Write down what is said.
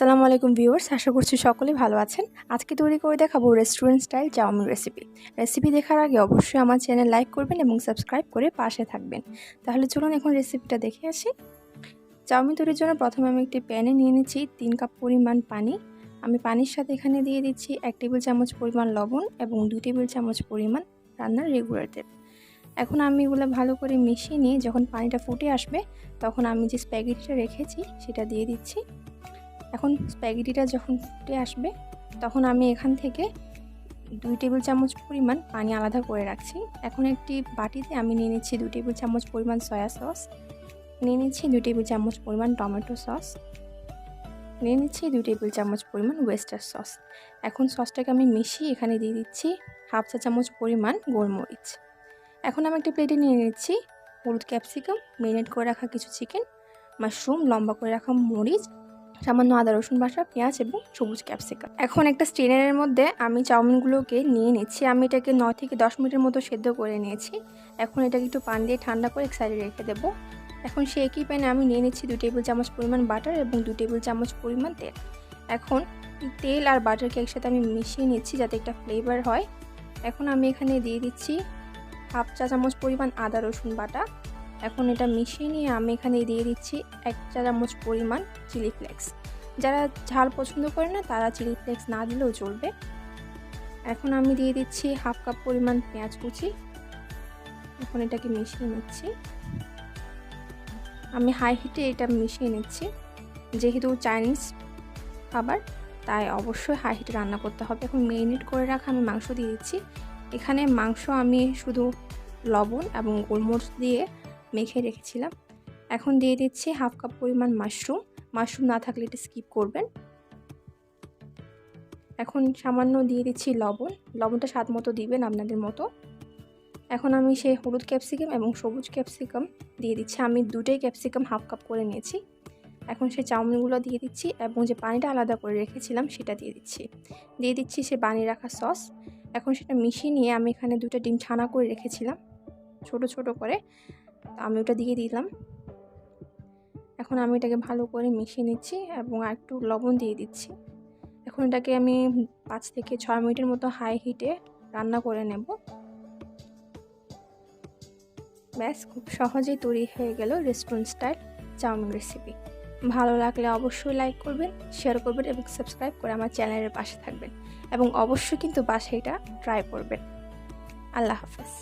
আসসালামু আলাইকুম ভিউয়ার্স, আশা করছি সকলেই ভালো আছেন। আজকে তৈরি করে দেখাবো রেস্টুরেন্ট স্টাইল চাউমিন রেসিপি দেখার আগে অবশ্যই আমার চ্যানেল লাইক করবেন এবং সাবস্ক্রাইব করে পাশে থাকবেন। তাহলে চলুন এখন রেসিপিটা দেখে আসি। চাউমিন তৈরির জন্য প্রথমে আমি একটি প্যানে নিয়ে নিচ্ছি 3 কাপ পরিমাণ পানি। আমি পানির সাথে এখানে দিয়ে দিচ্ছি 1 টেবিল চামচ পরিমাণ লবণ এবং 2 টেবিল চামচ পরিমাণ রান্নার রেগুলার তেল। এখন আমি এগুলো ভালো করে মিশিয়ে নিয়ে যখন পানিটা ফুটে আসবে তখন আমি যে স্প্যাগেটিটা রেখেছি সেটা দিয়ে দিচ্ছি। এখন স্প্যাগেটিটা যখন ফুটে আসবে তখন আমি এখান থেকে 2 টেবিল চামচ পরিমাণ পানি আলাদা করে রাখছি। এখন একটি বাটিতে আমি নিয়ে নিচ্ছি 2 টেবিল চামচ পরিমাণ সয়া সস, নিয়ে নিচ্ছি 2 টেবিল চামচ পরিমাণ টমেটো সস, নিয়ে নিচ্ছি 2 টেবিল চামচ পরিমাণ ওয়েস্টার সস। এখন সসটাকে আমি মিশিয়ে এখানে দিয়ে দিচ্ছি হাফ চা চামচ পরিমাণ গোলমরিচ। এখন আমি একটা প্লেটে নিয়ে নিচ্ছি হলুদ, ক্যাপসিকাম, মেরিনেট করে রাখা কিছু চিকেন, মাশরুম, লম্বা করে রাখা মরিচ, সামান্য আদা রসুন বাটা, পেঁয়াজ এবং সবুজ ক্যাপসিকাম। এখন একটা স্ট্রেনারের মধ্যে আমি চাউমিনগুলোকে নিয়ে নিচ্ছি। আমি এটাকে 9 থেকে 10 মিনিটের মতো সেদ্ধ করে নিয়েছি। এখন এটাকে একটু পানি দিয়ে ঠান্ডা করে এক সাইডে রেখে দেবো। এখন সেই একই প্যানে আমি নিয়ে নিচ্ছি 2 টেবিল চামচ পরিমাণ বাটার এবং 2 টেবিল চামচ পরিমাণ তেল। এখন তেল আর বাটারকে একসাথে আমি মিশিয়ে নিচ্ছি যাতে একটা ফ্লেভার হয়। এখন আমি এখানে দিয়ে দিচ্ছি হাফ চা চামচ পরিমাণ আদা রসুন বাটা। এখন এটা মিশিয়ে নিয়ে আমি এখানে দিয়ে দিচ্ছি 1 চা চামচ পরিমাণ চিলি ফ্লেক্স। যারা ঝাল পছন্দ করে না তারা চিলি ফ্লেক্স না দিলেও চলবে। এখন আমি দিয়ে দিচ্ছি হাফ কাপ পরিমাণ পেঁয়াজ কুচি। এখন এটাকে মিশিয়ে নিচ্ছি। আমি হাই হিটে এটা মিশিয়ে নিচ্ছি। যেহেতু চাইনিজ খাবার তাই অবশ্যই হাই হিটে রান্না করতে হবে। এখন মেরিনেট করে রাখা আমি মাংস দিয়ে দিচ্ছি। এখানে মাংস আমি শুধু লবণ এবং গোলমরিচ দিয়ে মেখে রেখেছিলাম। এখন দিয়ে দিচ্ছি হাফ কাপ পরিমাণ মাশরুম না থাকলে এটা স্কিপ করবেন। এখন সামান্য দিয়ে দিচ্ছি লবণটা স্বাদ মতো দিবেন আপনাদের মতো। এখন আমি সেই হলুদ ক্যাপসিকাম এবং সবুজ ক্যাপসিকাম দিয়ে দিচ্ছি। আমি দুটোই ক্যাপসিকাম হাফ কাপ করে নিয়েছি। এখন সেই চাউমিনগুলো দিয়ে দিচ্ছি এবং যে পানিটা আলাদা করে রেখেছিলাম সেটা দিয়ে দিচ্ছি সে বানিয়ে রাখা সস। এখন সেটা মিশিয়ে নিয়ে আমি এখানে 2টা ডিম ছানা করে রেখেছিলাম ছোট ছোট করে, আমি ওটা দিয়ে দিলাম। এখন আমি এটাকে ভালো করে মিশিয়ে নিচ্ছি এবং একটু লবণ দিয়ে দিচ্ছি। এখন এটাকে আমি 5 থেকে 6 মিনিটের মতো হাই হিটে রান্না করে নেব। ব্যাস, খুব সহজেই তৈরি হয়ে গেল রেস্টুরেন্ট স্টাইল চাউমিন রেসিপি। ভালো লাগলে অবশ্যই লাইক করবেন, শেয়ার করবেন এবং সাবস্ক্রাইব করে আমার চ্যানেলের পাশে থাকবেন এবং অবশ্যই কিন্তু বাসায় এটা ট্রাই করবেন। আল্লাহ হাফেজ।